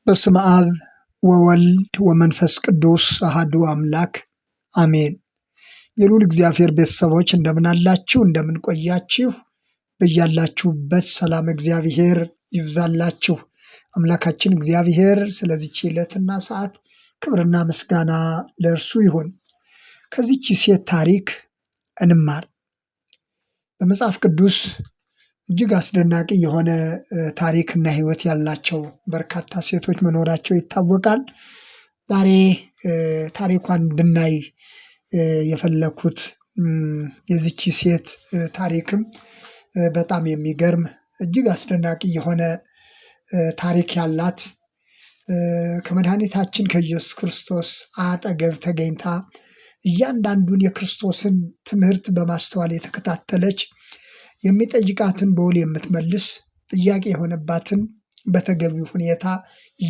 በስመ አብ ወወልድ ወመንፈስ ቅዱስ አሐዱ አምላክ አሜን። የልዑል እግዚአብሔር ቤተሰቦች እንደምን አላችሁ? እንደምን ቆያችሁ? በያላችሁበት ሰላም እግዚአብሔር ይብዛላችሁ። አምላካችን እግዚአብሔር ስለዚች ዕለትና ሰዓት ክብርና ምስጋና ለእርሱ ይሁን። ከዚች ሴት ታሪክ እንማር። በመጽሐፍ ቅዱስ እጅግ አስደናቂ የሆነ ታሪክና ሕይወት ያላቸው በርካታ ሴቶች መኖራቸው ይታወቃል። ዛሬ ታሪኳን እንድናይ የፈለኩት የዚች ሴት ታሪክም በጣም የሚገርም እጅግ አስደናቂ የሆነ ታሪክ ያላት ከመድኃኒታችን ከኢየሱስ ክርስቶስ አጠገብ ተገኝታ እያንዳንዱን የክርስቶስን ትምህርት በማስተዋል የተከታተለች የሚጠይቃትን በውል የምትመልስ ጥያቄ የሆነባትን በተገቢው ሁኔታ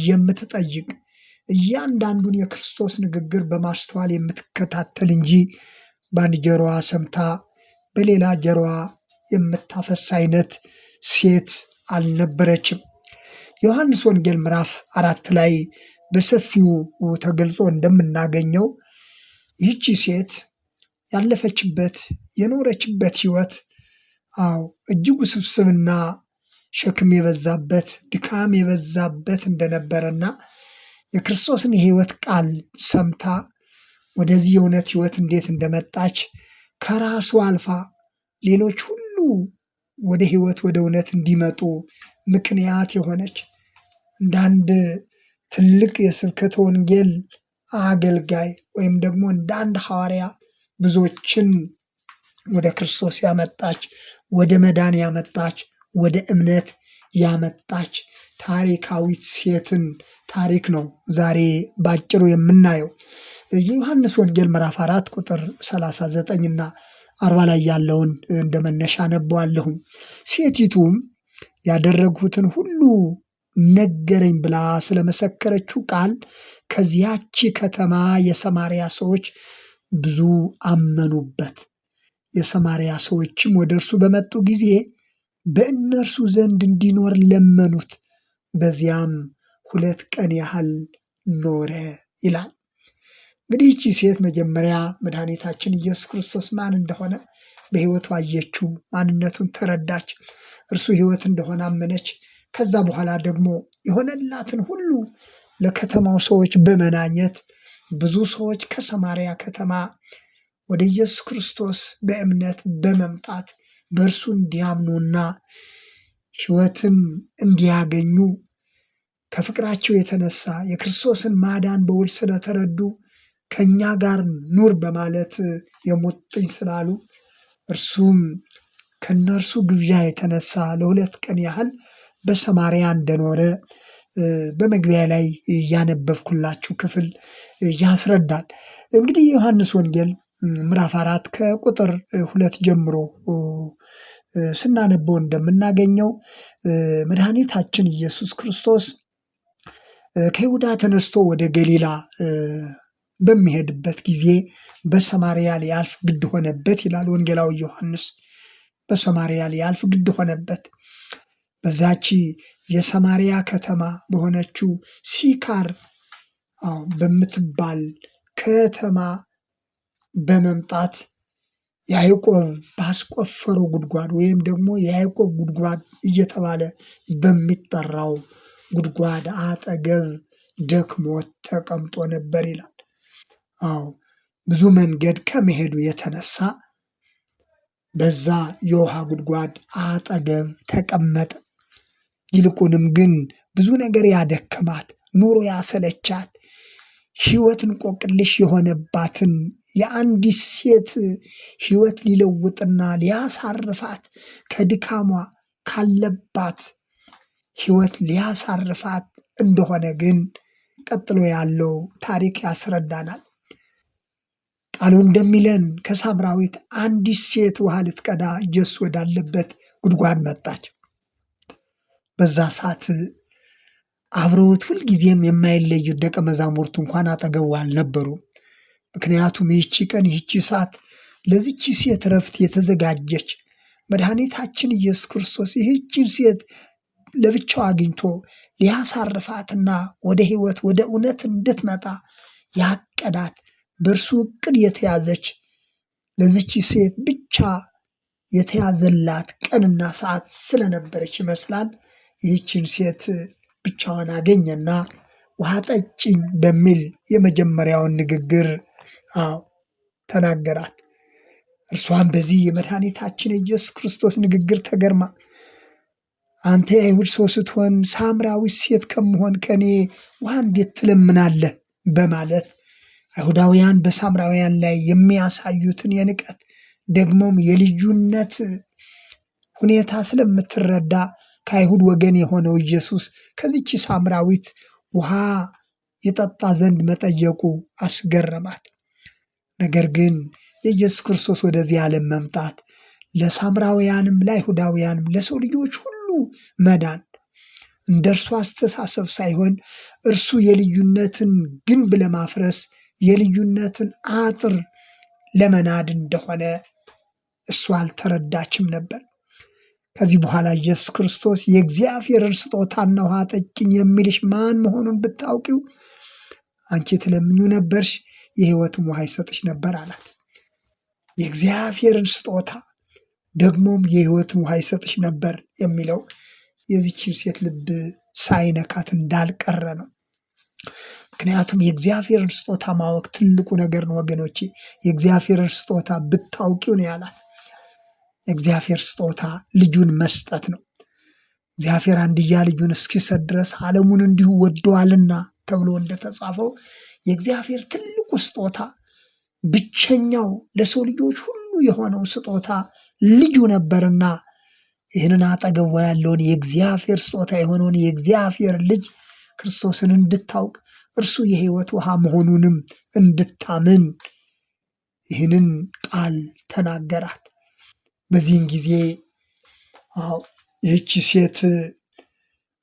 የምትጠይቅ እያንዳንዱን የክርስቶስ ንግግር በማስተዋል የምትከታተል እንጂ በአንድ ጆሮዋ ሰምታ በሌላ ጆሮዋ የምታፈስ አይነት ሴት አልነበረችም። ዮሐንስ ወንጌል ምዕራፍ 4 ላይ በሰፊው ተገልጾ እንደምናገኘው ይህቺ ሴት ያለፈችበት የኖረችበት ሕይወት እጅግ ውስብስብና ሸክም የበዛበት ድካም የበዛበት እንደነበረና የክርስቶስን የሕይወት ቃል ሰምታ ወደዚህ የእውነት ሕይወት እንዴት እንደመጣች ከራሱ አልፋ ሌሎች ሁሉ ወደ ሕይወት ወደ እውነት እንዲመጡ ምክንያት የሆነች እንደ አንድ ትልቅ የስብከተ ወንጌል አገልጋይ ወይም ደግሞ እንደ አንድ ሐዋርያ ብዙዎችን ወደ ክርስቶስ ያመጣች ወደ መዳን ያመጣች ወደ እምነት ያመጣች ታሪካዊት ሴትን ታሪክ ነው ዛሬ ባጭሩ የምናየው። የዮሐንስ ወንጌል ምዕራፍ 4 ቁጥር 39 እና 40 ላይ ያለውን እንደ መነሻ አነበዋለሁኝ። ሴቲቱም ያደረግሁትን ሁሉ ነገረኝ ብላ ስለመሰከረችው ቃል ከዚያች ከተማ የሰማርያ ሰዎች ብዙ አመኑበት። የሰማርያ ሰዎችም ወደ እርሱ በመጡ ጊዜ በእነርሱ ዘንድ እንዲኖር ለመኑት። በዚያም 2 ቀን ያህል ኖረ ይላል። እንግዲህ ይቺ ሴት መጀመሪያ መድኃኒታችን ኢየሱስ ክርስቶስ ማን እንደሆነ በሕይወቱ አየችው፣ ማንነቱን ተረዳች፣ እርሱ ሕይወት እንደሆነ አመነች። ከዛ በኋላ ደግሞ የሆነላትን ሁሉ ለከተማው ሰዎች በመናኘት ብዙ ሰዎች ከሰማርያ ከተማ ወደ ኢየሱስ ክርስቶስ በእምነት በመምጣት በእርሱ እንዲያምኑና ሕይወትን እንዲያገኙ ከፍቅራቸው የተነሳ የክርስቶስን ማዳን በውል ስለተረዱ ከእኛ ጋር ኑር በማለት የሙጥኝ ስላሉ እርሱም ከነርሱ ግብዣ የተነሳ ለ2 ቀን ያህል በሰማርያ እንደኖረ በመግቢያ ላይ ያነበብኩላችሁ ክፍል ያስረዳል። እንግዲህ የዮሐንስ ወንጌል ምዕራፍ 4 ከቁጥር 2 ጀምሮ ስናነበው እንደምናገኘው መድኃኒታችን ኢየሱስ ክርስቶስ ከይሁዳ ተነስቶ ወደ ገሊላ በሚሄድበት ጊዜ በሰማርያ ሊያልፍ ግድ ሆነበት ይላል ወንጌላዊ ዮሐንስ። በሰማርያ ሊያልፍ ግድ ሆነበት። በዛች የሰማርያ ከተማ በሆነችው ሲካር በምትባል ከተማ በመምጣት ያዕቆብ ባስቆፈረው ጉድጓድ ወይም ደግሞ የያዕቆብ ጉድጓድ እየተባለ በሚጠራው ጉድጓድ አጠገብ ደክሞት ተቀምጦ ነበር ይላል። ብዙ መንገድ ከመሄዱ የተነሳ በዛ የውሃ ጉድጓድ አጠገብ ተቀመጠ። ይልቁንም ግን ብዙ ነገር ያደከማት፣ ኑሮ ያሰለቻት፣ ሕይወት እንቆቅልሽ የሆነባትን የአንዲት ሴት ሕይወት ሊለውጥና ሊያሳርፋት ከድካሟ ካለባት ሕይወት ሊያሳርፋት እንደሆነ ግን ቀጥሎ ያለው ታሪክ ያስረዳናል። ቃሉ እንደሚለን ከሳምራዊት አንዲት ሴት ውሃ ልትቀዳ ኢየሱስ ወዳለበት ጉድጓድ መጣች። በዛ ሰዓት አብረውት ሁልጊዜም የማይለዩ ደቀ መዛሙርቱ እንኳን አጠገቡ አልነበሩም። ምክንያቱም ይህቺ ቀን ይህቺ ሰዓት ለዚች ሴት ረፍት የተዘጋጀች መድኃኒታችን ኢየሱስ ክርስቶስ ይህችን ሴት ለብቻው አግኝቶ ሊያሳርፋትና ወደ ሕይወት ወደ እውነት እንድትመጣ ያቀዳት በእርሱ እቅድ የተያዘች ለዚች ሴት ብቻ የተያዘላት ቀንና ሰዓት ስለነበረች ይመስላል ይህችን ሴት ብቻዋን አገኘና ውሃ ጠጭኝ በሚል የመጀመሪያውን ንግግር ተናገራት። እርሷን በዚህ የመድኃኒታችን የኢየሱስ ክርስቶስ ንግግር ተገርማ አንተ የአይሁድ ሰው ስትሆን ሳምራዊት ሴት ከመሆን ከኔ ውሃ እንዴት ትለምናለህ? በማለት አይሁዳውያን በሳምራውያን ላይ የሚያሳዩትን የንቀት ደግሞም የልዩነት ሁኔታ ስለምትረዳ ከአይሁድ ወገን የሆነው ኢየሱስ ከዚች ሳምራዊት ውሃ የጠጣ ዘንድ መጠየቁ አስገረማት። ነገር ግን የኢየሱስ ክርስቶስ ወደዚህ ዓለም መምጣት ለሳምራውያንም ለአይሁዳውያንም ለሰው ልጆች ሁሉ መዳን እንደ እርሱ አስተሳሰብ ሳይሆን እርሱ የልዩነትን ግንብ ለማፍረስ የልዩነትን አጥር ለመናድ እንደሆነ እሱ አልተረዳችም ነበር። ከዚህ በኋላ ኢየሱስ ክርስቶስ የእግዚአብሔርን ስጦታና ውሃ ጠጭኝ የሚልሽ ማን መሆኑን ብታውቂው አንቺ ትለምኙ ነበርሽ፣ የሕይወትም ውሃ ይሰጥሽ ነበር አላት። የእግዚአብሔርን ስጦታ ደግሞም የሕይወትን ውሃ ይሰጥሽ ነበር የሚለው የዚችን ሴት ልብ ሳይነካት እንዳልቀረ ነው። ምክንያቱም የእግዚአብሔርን ስጦታ ማወቅ ትልቁ ነገር ነው ወገኖቼ። የእግዚአብሔርን ስጦታ ብታውቂው ነው ያላት። የእግዚአብሔር ስጦታ ልጁን መስጠት ነው። እግዚአብሔር አንድያ ልጁን እስኪሰጥ ድረስ ዓለሙን እንዲሁ ወደዋልና ተብሎ እንደተጻፈው የእግዚአብሔር ትልቁ ስጦታ ብቸኛው ለሰው ልጆች ሁሉ የሆነው ስጦታ ልጁ ነበርና ይህንን አጠገቧ ያለውን የእግዚአብሔር ስጦታ የሆነውን የእግዚአብሔር ልጅ ክርስቶስን እንድታውቅ እርሱ የሕይወት ውሃ መሆኑንም እንድታምን ይህንን ቃል ተናገራት። በዚህን ጊዜ ይህቺ ሴት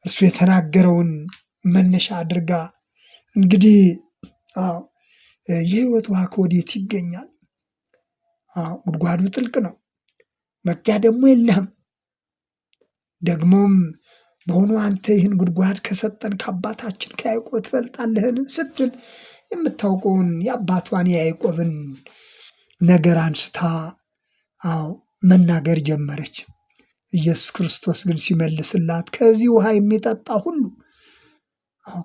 እርሱ የተናገረውን መነሻ አድርጋ እንግዲህ የሕይወት ውሃ ከወዴት ይገኛል? ጉድጓዱ ጥልቅ ነው፣ መቅጃ ደግሞ የለህም። ደግሞም በሆኑ አንተ ይህን ጉድጓድ ከሰጠን ከአባታችን ከያዕቆብ ትበልጣለህን? ስትል የምታውቀውን የአባቷን የያዕቆብን ነገር አንስታ መናገር ጀመረች። ኢየሱስ ክርስቶስ ግን ሲመልስላት ከዚህ ውሃ የሚጠጣ ሁሉ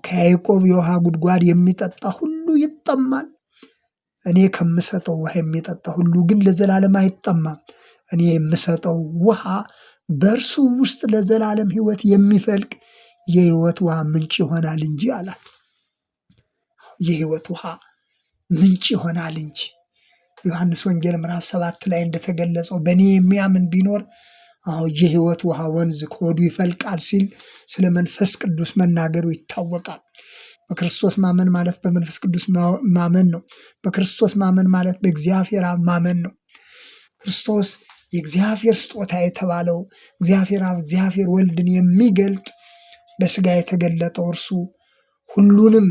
ከያዕቆብ የውሃ ጉድጓድ የሚጠጣ ሁሉ ይጠማል። እኔ ከምሰጠው ውሃ የሚጠጣ ሁሉ ግን ለዘላለም አይጠማም። እኔ የምሰጠው ውሃ በእርሱ ውስጥ ለዘላለም ሕይወት የሚፈልቅ የሕይወት ውሃ ምንጭ ይሆናል እንጂ አላት። የሕይወት ውሃ ምንጭ ይሆናል እንጂ ዮሐንስ ወንጌል ምዕራፍ 7 ላይ እንደተገለጸው በእኔ የሚያምን ቢኖር የሕይወት ውሃ ወንዝ ከሆዱ ይፈልቃል ሲል ስለ መንፈስ ቅዱስ መናገሩ ይታወቃል። በክርስቶስ ማመን ማለት በመንፈስ ቅዱስ ማመን ነው። በክርስቶስ ማመን ማለት በእግዚአብሔር አብ ማመን ነው። ክርስቶስ የእግዚአብሔር ስጦታ የተባለው እግዚአብሔር አብ እግዚአብሔር ወልድን የሚገልጥ በሥጋ የተገለጠው እርሱ ሁሉንም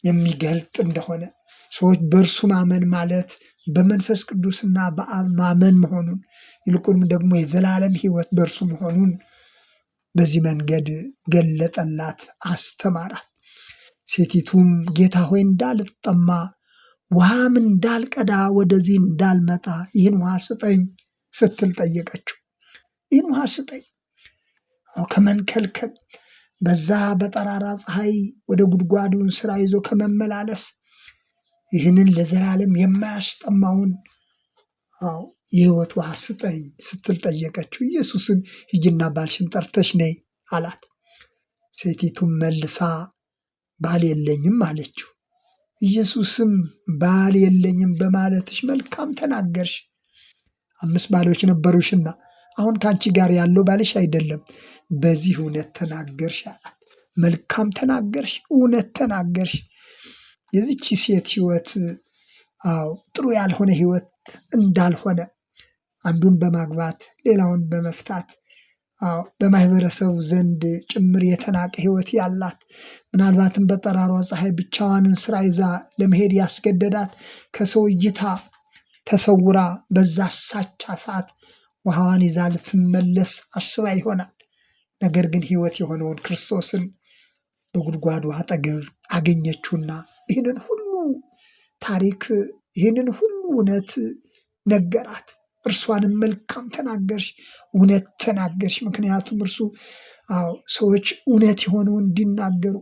የሚገልጥ እንደሆነ ሰዎች በእርሱ ማመን ማለት በመንፈስ ቅዱስና በአብ ማመን መሆኑን ይልቁንም ደግሞ የዘላለም ሕይወት በእርሱ መሆኑን በዚህ መንገድ ገለጠላት፣ አስተማራት። ሴቲቱም ጌታ ሆይ እንዳልጠማ ውሃም እንዳልቀዳ ወደዚህ እንዳልመጣ ይህን ውሃ ስጠኝ ስትል ጠየቀችው። ይህን ውሃ ስጠኝ ከመንከልከል በዛ በጠራራ ፀሐይ ወደ ጉድጓዱን ስራ ይዞ ከመመላለስ ይህንን ለዘላለም የማያስጠማውን የሕይወት ውሃ ስጠኝ ስትል ጠየቀችው። ኢየሱስም ሂጂና ባልሽን ጠርተሽ ነይ አላት። ሴቲቱም መልሳ ባል የለኝም አለችው። ኢየሱስም ባል የለኝም በማለትሽ መልካም ተናገርሽ፣ 5 ባሎች ነበሩሽና አሁን ከአንቺ ጋር ያለው ባልሽ አይደለም፣ በዚህ እውነት ተናገርሽ አላት። መልካም ተናገርሽ፣ እውነት ተናገርሽ። የዚች ሴት ሕይወት ጥሩ ያልሆነ ሕይወት እንዳልሆነ አንዱን በማግባት ሌላውን በመፍታት በማህበረሰቡ ዘንድ ጭምር የተናቀ ሕይወት ያላት ምናልባትም በጠራሯ ፀሐይ ብቻዋንን ስራ ይዛ ለመሄድ ያስገደዳት ከሰው እይታ ተሰውራ በዛ ሳቻ ሰዓት ውሃዋን ይዛ ልትመለስ አስባ ይሆናል። ነገር ግን ሕይወት የሆነውን ክርስቶስን በጉድጓዱ አጠገብ አገኘችውና ይህንን ሁሉ ታሪክ ይህንን ሁሉ እውነት ነገራት። እርሷንም መልካም ተናገርሽ፣ እውነት ተናገርሽ። ምክንያቱም እርሱ ሰዎች እውነት የሆነውን እንዲናገሩ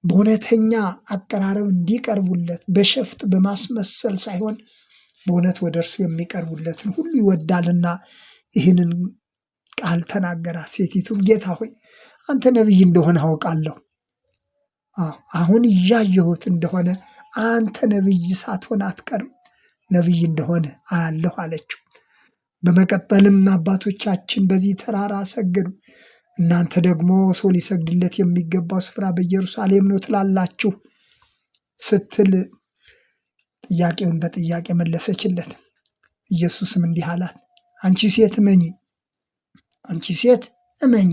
በእውነተኛ አቀራረብ እንዲቀርቡለት በሸፍጥ በማስመሰል ሳይሆን በእውነት ወደ እርሱ የሚቀርቡለትን ሁሉ ይወዳልና ይህንን ቃል ተናገራት። ሴቲቱም ጌታ ሆይ አንተ ነቢይ እንደሆነ አውቃለሁ። አሁን እያየሁት እንደሆነ አንተ ነቢይ ሳትሆን አትቀርም፣ ነቢይ እንደሆነ አያለሁ አለችው። በመቀጠልም አባቶቻችን በዚህ ተራራ ሰገዱ፣ እናንተ ደግሞ ሰው ሊሰግድለት የሚገባው ስፍራ በኢየሩሳሌም ነው ትላላችሁ ስትል ጥያቄውን በጥያቄ መለሰችለት። ኢየሱስም እንዲህ አላት፣ አንቺ ሴት እመኚ፣ አንቺ ሴት እመኚ፣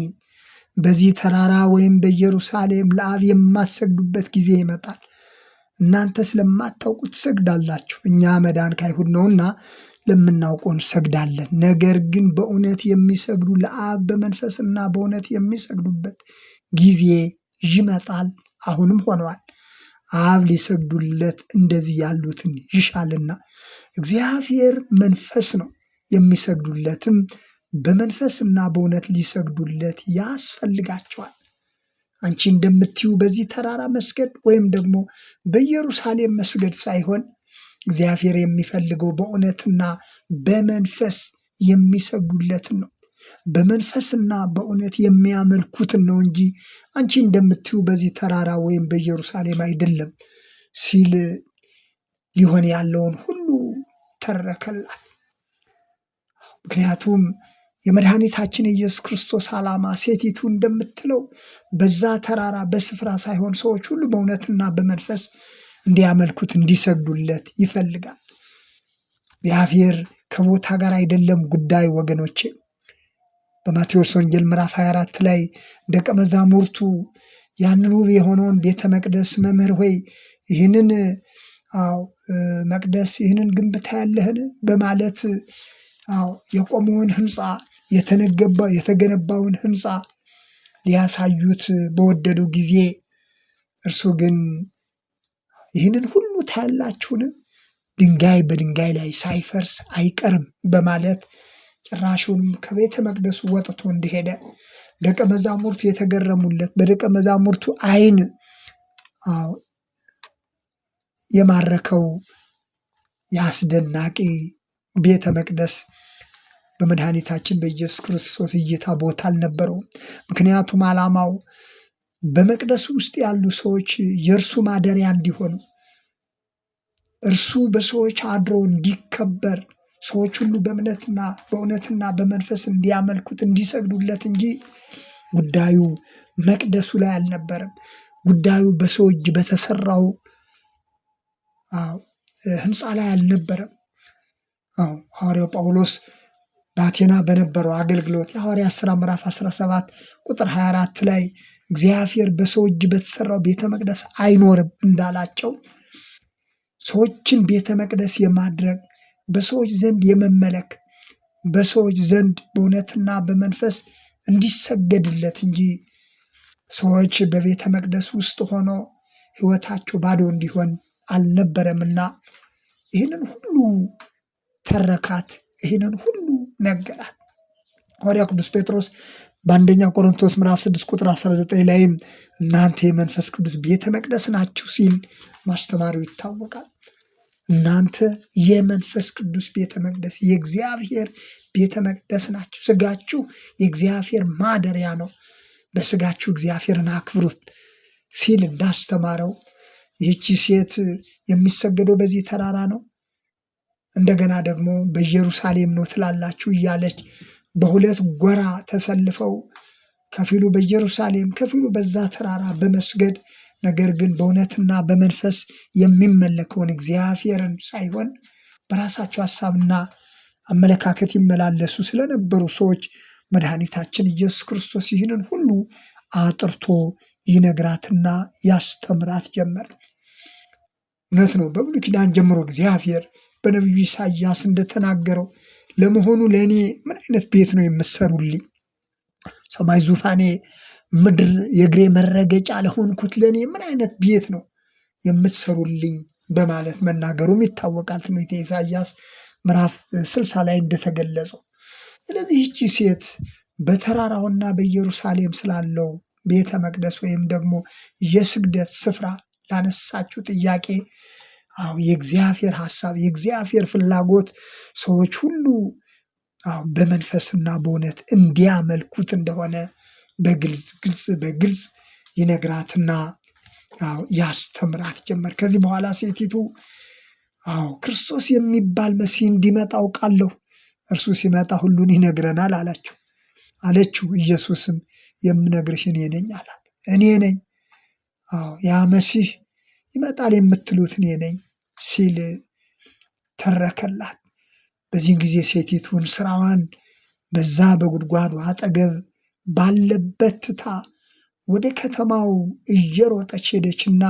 በዚህ ተራራ ወይም በኢየሩሳሌም ለአብ የማትሰግዱበት ጊዜ ይመጣል። እናንተ ስለማታውቁት ትሰግዳላችሁ፣ እኛ መዳን ከአይሁድ ነውና ለምናውቀው እንሰግዳለን። ነገር ግን በእውነት የሚሰግዱ ለአብ በመንፈስና በእውነት የሚሰግዱበት ጊዜ ይመጣል፣ አሁንም ሆነዋል። አብ ሊሰግዱለት እንደዚህ ያሉትን ይሻልና። እግዚአብሔር መንፈስ ነው፣ የሚሰግዱለትም በመንፈስና በእውነት ሊሰግዱለት ያስፈልጋቸዋል። አንቺ እንደምትዩ በዚህ ተራራ መስገድ ወይም ደግሞ በኢየሩሳሌም መስገድ ሳይሆን እግዚአብሔር የሚፈልገው በእውነትና በመንፈስ የሚሰግዱለትን ነው፣ በመንፈስና በእውነት የሚያመልኩትን ነው እንጂ አንቺ እንደምትዩ በዚህ ተራራ ወይም በኢየሩሳሌም አይደለም ሲል ሊሆን ያለውን ሁሉ ተረከላት። ምክንያቱም የመድኃኒታችን የኢየሱስ ክርስቶስ ዓላማ ሴቲቱ እንደምትለው በዛ ተራራ በስፍራ ሳይሆን ሰዎች ሁሉ በእውነትና በመንፈስ እንዲያመልኩት እንዲሰግዱለት ይፈልጋል። እግዚአብሔር ከቦታ ጋር አይደለም ጉዳዩ ወገኖቼ። በማቴዎስ ወንጌል ምዕራፍ 24 ላይ ደቀ መዛሙርቱ ያንን ውብ የሆነውን ቤተ መቅደስ መምህር ሆይ ይህንን መቅደስ ይህንን ግንብ ታያለህን በማለት የቆመውን ሕንፃ የተገነባውን ሕንፃ ሊያሳዩት በወደዱ ጊዜ እርሱ ግን ይህንን ሁሉ ታያላችሁን? ድንጋይ በድንጋይ ላይ ሳይፈርስ አይቀርም በማለት ጭራሹንም ከቤተ መቅደሱ ወጥቶ እንደሄደ ደቀ መዛሙርቱ የተገረሙለት በደቀ መዛሙርቱ ዓይን የማረከው የአስደናቂ ቤተ መቅደስ በመድኃኒታችን በኢየሱስ ክርስቶስ እይታ ቦታ አልነበረውም። ምክንያቱም ዓላማው በመቅደሱ ውስጥ ያሉ ሰዎች የእርሱ ማደሪያ እንዲሆኑ፣ እርሱ በሰዎች አድሮ እንዲከበር፣ ሰዎች ሁሉ በእውነትና በመንፈስ እንዲያመልኩት እንዲሰግዱለት እንጂ ጉዳዩ መቅደሱ ላይ አልነበረም። ጉዳዩ በሰው እጅ በተሰራው ሕንፃ ላይ አልነበረም። ሐዋርያው ጳውሎስ በአቴና በነበረው አገልግሎት የሐዋርያት ሥራ ምዕራፍ 17 ቁጥር 24 ላይ እግዚአብሔር በሰው እጅ በተሰራው ቤተ መቅደስ አይኖርም እንዳላቸው ሰዎችን ቤተ መቅደስ የማድረግ በሰዎች ዘንድ የመመለክ በሰዎች ዘንድ በእውነትና በመንፈስ እንዲሰገድለት እንጂ ሰዎች በቤተ መቅደስ ውስጥ ሆኖ ሕይወታቸው ባዶ እንዲሆን አልነበረምና ይህንን ሁሉ ተረካት፣ ይህንን ሁሉ ነገራት። ሐዋርያው ቅዱስ ጴጥሮስ በአንደኛ ቆሮንቶስ ምዕራፍ 6 ቁጥር 19 ላይም እናንተ የመንፈስ ቅዱስ ቤተ መቅደስ ናችሁ ሲል ማስተማሩ ይታወቃል። እናንተ የመንፈስ ቅዱስ ቤተ መቅደስ የእግዚአብሔር ቤተ መቅደስ ናችሁ። ስጋችሁ የእግዚአብሔር ማደሪያ ነው፣ በስጋችሁ እግዚአብሔርን አክብሩት ሲል እንዳስተማረው ይህቺ ሴት የሚሰገደው በዚህ ተራራ ነው፣ እንደገና ደግሞ በኢየሩሳሌም ነው ትላላችሁ እያለች በሁለት ጎራ ተሰልፈው ከፊሉ በኢየሩሳሌም ከፊሉ በዛ ተራራ በመስገድ ነገር ግን በእውነትና በመንፈስ የሚመለከውን እግዚአብሔርን ሳይሆን በራሳቸው ሐሳብና አመለካከት ይመላለሱ ስለነበሩ ሰዎች መድኃኒታችን ኢየሱስ ክርስቶስ ይህንን ሁሉ አጥርቶ ይነግራትና ያስተምራት ጀመር። እውነት ነው። በብሉይ ኪዳን ጀምሮ እግዚአብሔር በነቢዩ ኢሳይያስ እንደተናገረው ለመሆኑ ለእኔ ምን አይነት ቤት ነው የምትሰሩልኝ? ሰማይ ዙፋኔ ምድር የእግሬ መረገጫ ለሆንኩት ለእኔ ምን አይነት ቤት ነው የምትሰሩልኝ በማለት መናገሩም ይታወቃል። ትንቢተ ኢሳይያስ ምዕራፍ 60 ላይ እንደተገለጸው። ስለዚህ ይህቺ ሴት በተራራውና በኢየሩሳሌም ስላለው ቤተ መቅደስ ወይም ደግሞ የስግደት ስፍራ ላነሳችው ጥያቄ የእግዚአብሔር ሐሳብ የእግዚአብሔር ፍላጎት ሰዎች ሁሉ በመንፈስና በእውነት እንዲያመልኩት እንደሆነ በግልጽ ይነግራትና ያስተምራት ጀመር። ከዚህ በኋላ ሴቲቱ ክርስቶስ የሚባል መሲህ እንዲመጣ አውቃለሁ፣ እርሱ ሲመጣ ሁሉን ይነግረናል አለችው። ኢየሱስም የምነግርሽ እኔ ነኝ አላት። እኔ ነኝ፣ ያ መሲህ ይመጣል የምትሉት እኔ ነኝ ሲል ተረከላት። በዚህን ጊዜ ሴቲቱን ስራዋን በዛ በጉድጓዱ አጠገብ ባለበት ትታ ወደ ከተማው እየሮጠች ሄደችና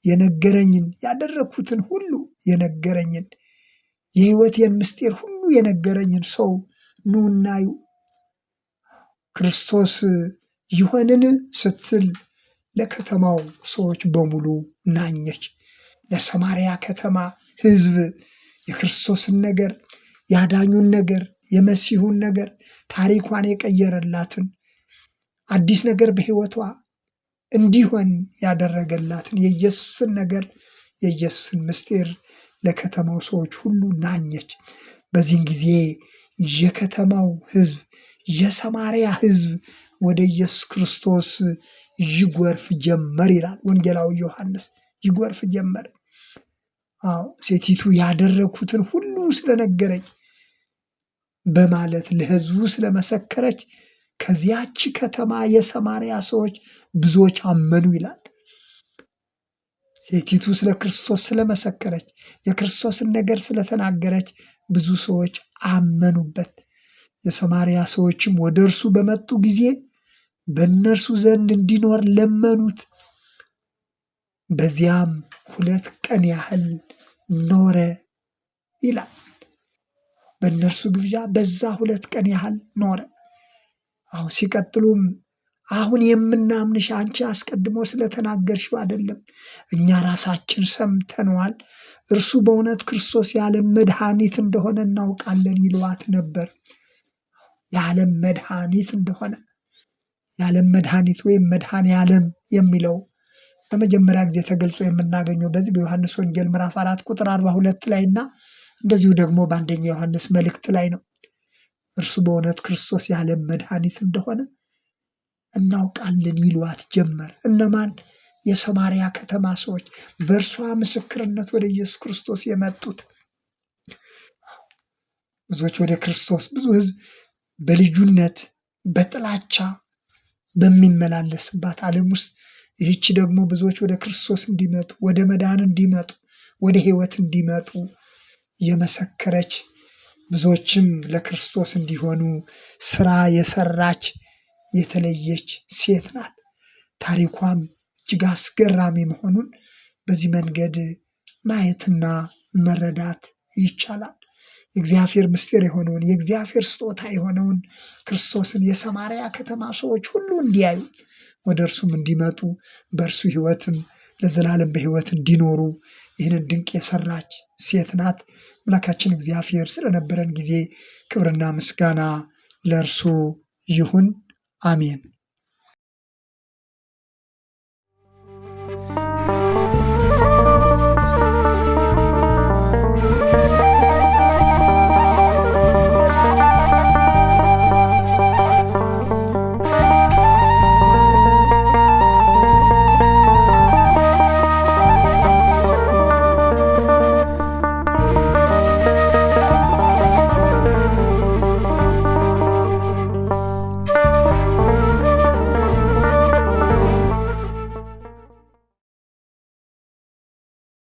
የነገረኝን ያደረግኩትን ሁሉ የነገረኝን የሕይወቴን ምስጢር ሁሉ የነገረኝን ሰው ኑ እናዩ፣ ክርስቶስ ይሆንን ስትል ለከተማው ሰዎች በሙሉ ናኘች። ለሰማርያ ከተማ ሕዝብ የክርስቶስን ነገር ያዳኙን ነገር የመሲሁን ነገር ታሪኳን የቀየረላትን አዲስ ነገር በሕይወቷ እንዲሆን ያደረገላትን የኢየሱስን ነገር የኢየሱስን ምስጢር ለከተማው ሰዎች ሁሉ ናኘች። በዚህን ጊዜ የከተማው ሕዝብ የሰማርያ ሕዝብ ወደ ኢየሱስ ክርስቶስ ይጎርፍ ጀመር ይላል ወንጌላዊ ዮሐንስ። ይጎርፍ ጀመር። ሴቲቱ ያደረግኩትን ሁሉ ስለነገረኝ በማለት ለሕዝቡ ስለመሰከረች ከዚያች ከተማ የሰማርያ ሰዎች ብዙዎች አመኑ ይላል። ሴቲቱ ስለ ክርስቶስ ስለመሰከረች የክርስቶስን ነገር ስለተናገረች ብዙ ሰዎች አመኑበት። የሰማርያ ሰዎችም ወደ እርሱ በመጡ ጊዜ በእነርሱ ዘንድ እንዲኖር ለመኑት። በዚያም 2 ቀን ያህል ኖረ ይላል። በእነርሱ ግብዣ በዛ 2 ቀን ያህል ኖረ። ሲቀጥሉም አሁን የምናምንሽ አንቺ አስቀድሞ ስለተናገርሽው አይደለም፣ እኛ ራሳችን ሰምተነዋል። እርሱ በእውነት ክርስቶስ የዓለም መድኃኒት እንደሆነ እናውቃለን ይሏት ነበር። የዓለም መድኃኒት እንደሆነ የዓለም መድኃኒት ወይም መድኃኔ ዓለም የሚለው ለመጀመሪያ ጊዜ ተገልጾ የምናገኘው በዚህ በዮሐንስ ወንጌል ምዕራፍ 4 ቁጥር 42 ላይ እና እንደዚሁ ደግሞ በአንደኛ ዮሐንስ መልእክት ላይ ነው። እርሱ በእውነት ክርስቶስ የዓለም መድኃኒት እንደሆነ እናውቃለን ይሏት ጀመር። እነማን? የሰማርያ ከተማ ሰዎች፣ በእርሷ ምስክርነት ወደ ኢየሱስ ክርስቶስ የመጡት ብዙዎች ወደ ክርስቶስ። ብዙ ሕዝብ በልዩነት በጥላቻ በሚመላለስባት ዓለም ውስጥ ይህች ደግሞ ብዙዎች ወደ ክርስቶስ እንዲመጡ፣ ወደ መዳን እንዲመጡ፣ ወደ ሕይወት እንዲመጡ የመሰከረች ብዙዎችም ለክርስቶስ እንዲሆኑ ስራ የሰራች የተለየች ሴት ናት። ታሪኳም እጅግ አስገራሚ መሆኑን በዚህ መንገድ ማየትና መረዳት ይቻላል። የእግዚአብሔር ምስጢር የሆነውን የእግዚአብሔር ስጦታ የሆነውን ክርስቶስን የሰማርያ ከተማ ሰዎች ሁሉ እንዲያዩ ወደ እርሱም እንዲመጡ በእርሱ ሕይወትም ለዘላለም በሕይወት እንዲኖሩ ይህንን ድንቅ የሰራች ሴት ናት። አምላካችን እግዚአብሔር ስለነበረን ጊዜ ክብርና ምስጋና ለእርሱ ይሁን። አሜን።